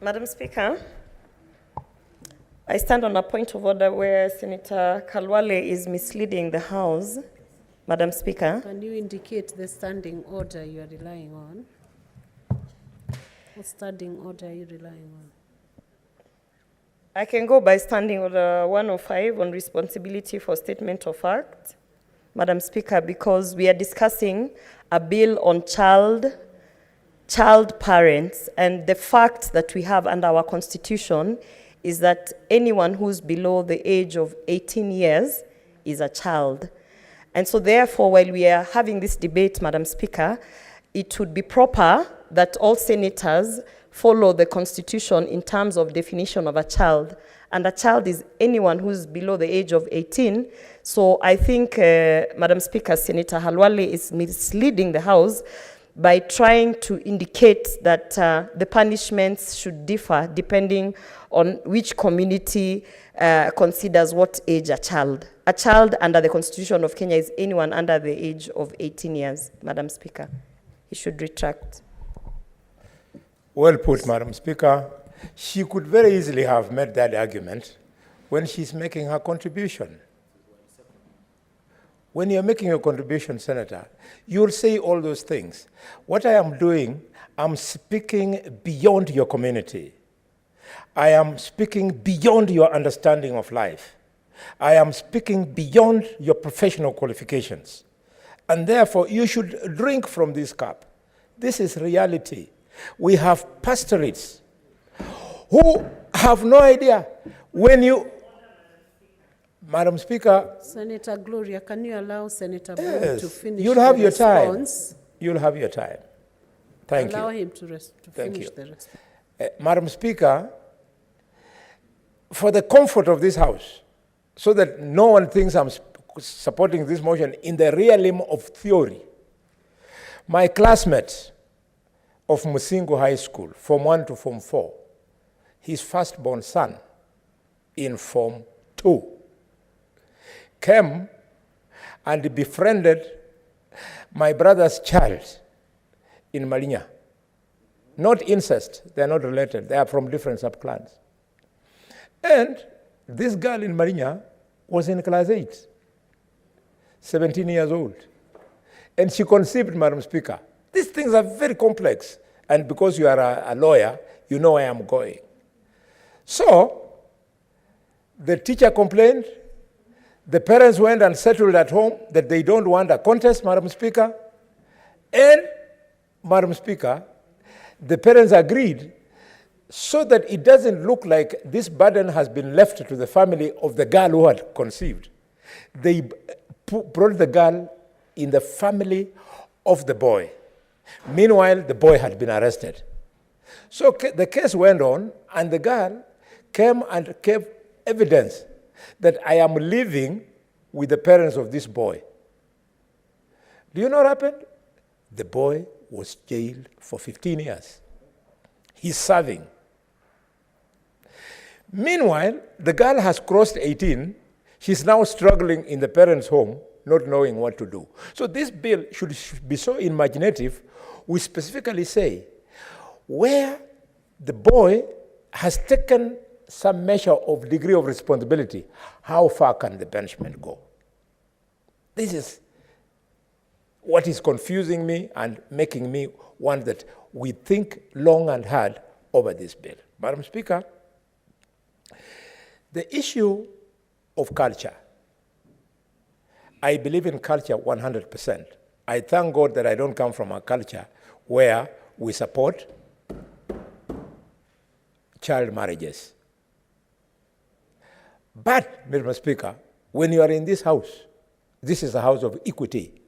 Madam Speaker, I stand on a point of order where Senator Khalwale is misleading the House. Madam Speaker. Can you indicate the standing order you are relying on? What standing order are you relying on? I can go by standing order 105 on responsibility for statement of fact, Madam Speaker, because we are discussing a bill on child parents, and the fact that we have under our constitution is that anyone who's below the age of 18 years is a child. And so therefore, while we are having this debate, Madam Speaker, it would be proper that all senators follow the constitution in terms of definition of a child. And a child is anyone who's below the age of 18. So I think, Madam Speaker, Senator Khalwale is misleading the House by trying to indicate that the punishments should differ depending on which community considers what age a child. A child under the Constitution of Kenya is anyone under the age of 18 years, Madam Speaker. He should retract. Well put, Madam Speaker. She could very easily have made that argument when she's making her contribution. When you're making your contribution, Senator, you'll say all those things. What I am doing, I'm speaking beyond your community. I am speaking beyond your understanding of life. I am speaking beyond your professional qualifications. And therefore, you should drink from this cup. This is reality. We have pastorates who have no idea when you... Madam Speaker. Senator Gloria, can you allow Senator Brown to finish You'll have the your response? time. You'll have your time. Thank allow you. Him to finish the response. Madam Speaker, for the comfort of this House, so that no one thinks I'm supporting this motion in the realm of theory, my classmate of Musingu High School, Form 1 to Form 4, his firstborn son in Form 2, came and befriended my brother's child in Malinya. Not incest, they're not related, they are from different subclans. And this girl in Malinya was in class 8, 17 years old. And she conceived, Madam Speaker. These things are very complex. And because you are a lawyer, you know where I'm going. So, the teacher complained. The parents went and settled at home that they don't want a contest, Madam Speaker. And, Madam Speaker, the parents agreed so that it doesn't look like this burden has been left to the family of the girl who had conceived. They brought the girl in the family of the boy. Meanwhile, the boy had been arrested. So the case went on, and the girl came and gave evidence that I am living with the parents of this boy. Do you know what happened? The boy was jailed for 15 years. He's serving. Meanwhile, the girl has crossed 18. She's now struggling in the parents' home, not knowing what to do. So this bill should be so imaginative. We specifically say, where the boy has taken some measure of degree of responsibility, how far can the punishment go? This is what is confusing me and making me want that we think long and hard over this bill. Madam Speaker, the issue of culture, I believe in culture 100%. I thank God that I don't come from a culture where we support child marriages. But, Mr. Speaker, when you are in this House, this is a house of equity.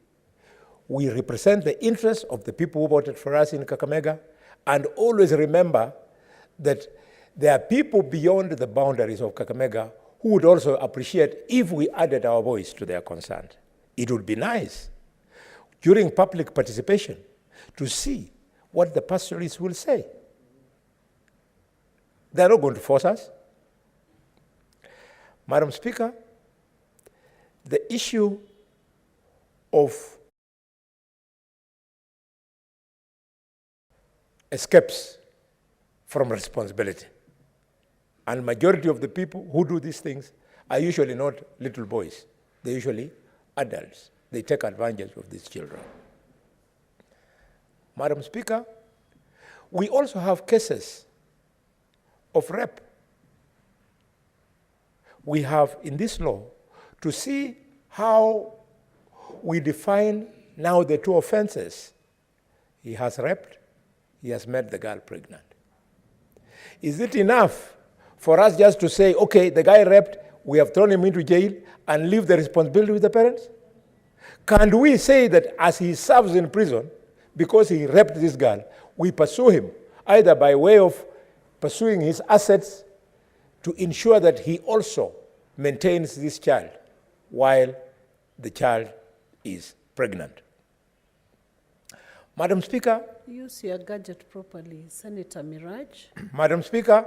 We represent the interests of the people who voted for us in Kakamega, and always remember that there are people beyond the boundaries of Kakamega who would also appreciate if we added our voice to their concern. It would be nice during public participation to see what the pastoralists will say. They're not going to force us. Madam Speaker, the issue of escapes from responsibility. And majority of the people who do these things are usually not little boys. They're usually adults. They take advantage of these children. Madam Speaker, we also have cases of rape. We have in this law to see how we define now the two offenses. He has raped, he has made the girl pregnant. Is it enough for us just to say, okay, the guy raped, we have thrown him into jail and leave the responsibility with the parents? Can't we say that as he serves in prison, because he raped this girl, we pursue him, either by way of pursuing his assets to ensure that he also maintains this child while the child is pregnant? Madam Speaker. Use your gadget properly, Senator Miraj. Madam Speaker,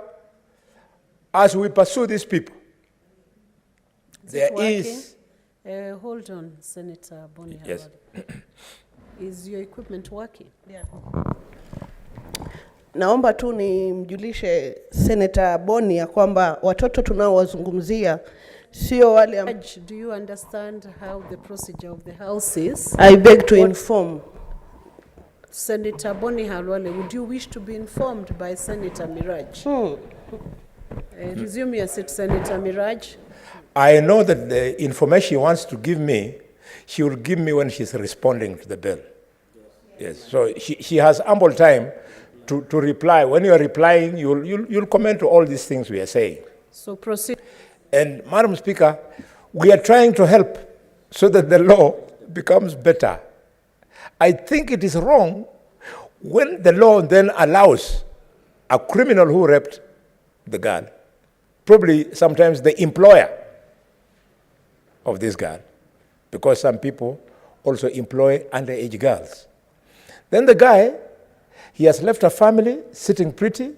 as we pursue these people, there is... Hold on, Senator Boni. Yes. Is your equipment working? Yeah. Naomba tu nimjulishe Senator Boni ya kwamba watoto tunaowazungumzia sio wale Do you understand how the procedure of the House is? I beg to inform. Senator Boni Khalwale, would you wish to be informed by Senator Miraj? Resume your seat, Senator Miraj. I know that the information she wants to give me, she will give me when she's responding to the bill. Yes, so she has ample time to reply. When you are replying, you'll comment to all these things we are saying. So proceed. And Madam Speaker, we are trying to help so that the law becomes better. I think it is wrong when the law then allows a criminal who raped the girl, probably sometimes the employer of this girl, because some people also employ underage girls. Then the guy, he has left a family sitting pretty,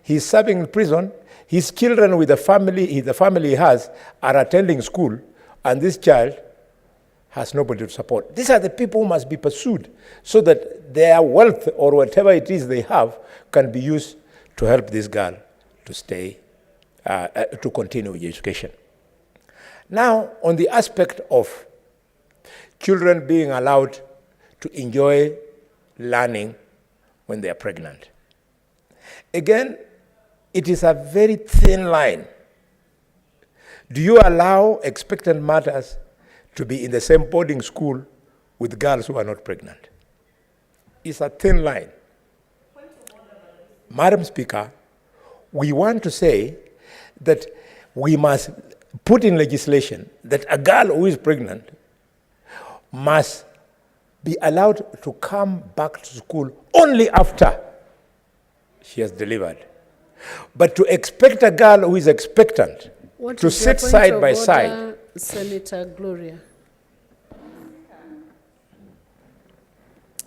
he's serving in prison, his children with the family he has are attending school, and this child has nobody to support. These are the people who must be pursued so that their wealth or whatever it is they have can be used to help this girl to stay, to continue with education. Now, on the aspect of children being allowed to enjoy learning when they are pregnant. Again, it is a very thin line. Do you allow expectant mothers to be in the same boarding school with girls who are not pregnant? It's a thin line. Madam Speaker, we want to say that we must put in legislation that a girl who is pregnant must be allowed to come back to school only after she has delivered. But to expect a girl who is expectant to sit side by side. Senator Gloria.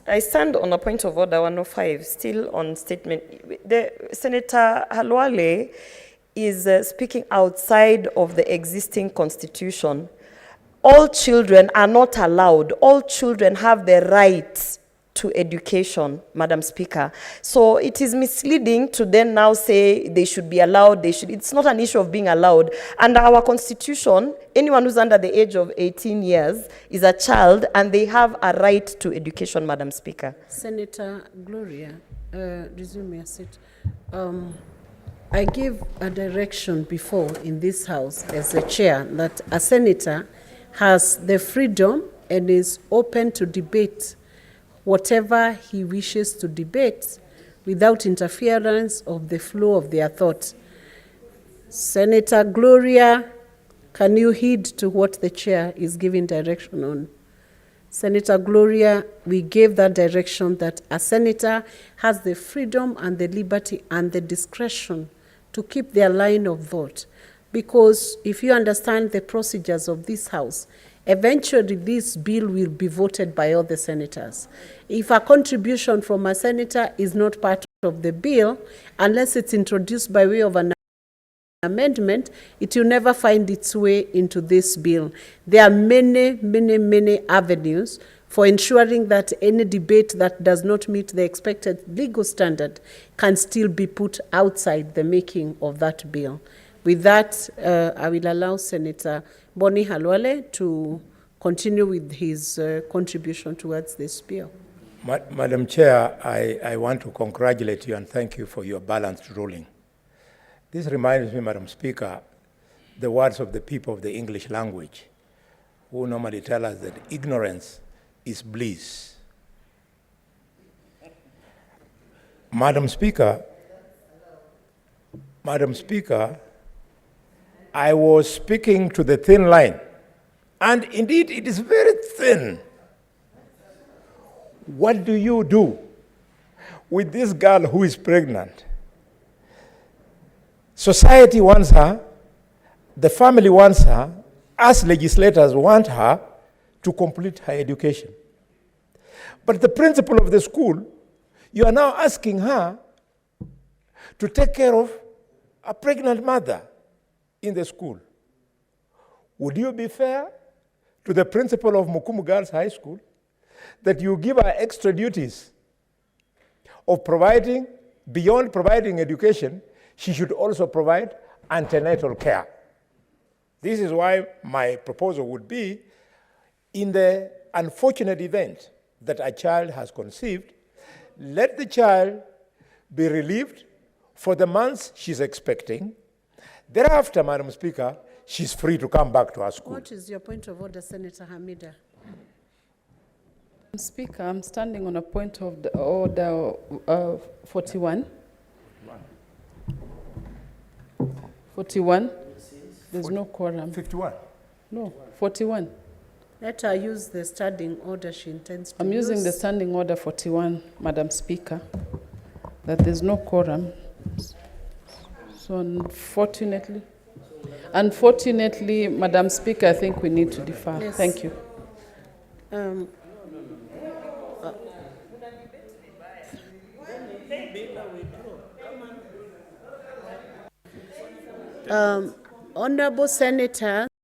I stand on a point of order 105, still on statement. Senator Khalwale is speaking outside of the existing constitution. All children are not allowed. All children have the right to education, Madam Speaker. So it is misleading to then now say they should be allowed, it's not an issue of being allowed. Under our constitution, anyone who's under the age of 18 years is a child and they have a right to education, Madam Speaker. Senator Gloria, resume your seat. I gave a direction before in this House as a chair that a senator has the freedom and is open to debate whatever he wishes to debate without interference of the flow of their thought. Senator Gloria, can you heed to what the chair is giving direction on? Senator Gloria, we gave that direction that a senator has the freedom and the liberty and the discretion to keep their line of thought. Because if you understand the procedures of this House, eventually this bill will be voted by all the senators. If a contribution from a senator is not part of the bill, unless it's introduced by way of an amendment, it will never find its way into this bill. There are many avenues for ensuring that any debate that does not meet the expected legal standard can still be put outside the making of that bill. With that, I will allow Senator Boni Khalwale to continue with his contribution towards this bill. Madam Chair, I want to congratulate you and thank you for your balanced ruling. This reminds me, Madam Speaker, the words of the people of the English language, who normally tell us that ignorance is bliss. Madam Speaker, I was speaking to the thin line, and indeed it is very thin. What do you do with this girl who is pregnant? Society wants her, the family wants her, us legislators want her to complete her education. But the principal of the school, you are now asking her to take care of a pregnant mother in the school. Would you be fair to the principal of Mukumu Girls High School that you give her extra duties of providing, beyond providing education, she should also provide antenatal care? This is why my proposal would be, in the unfortunate event that a child has conceived, let the child be relieved for the months she's expecting. Thereafter, Madam Speaker, she's free to come back to her school. What is your point of order, Senator Hamida? Speaker, I'm standing on a point of the order 41. 41. There's no quorum. 51. No, 41. Let her use the standing order she intends to I'm use. using the standing order 41, Madam Speaker, that there's no quorum. So unfortunately, Madam Speaker, I think we need to defer. Yes. Thank you. Honorable Senator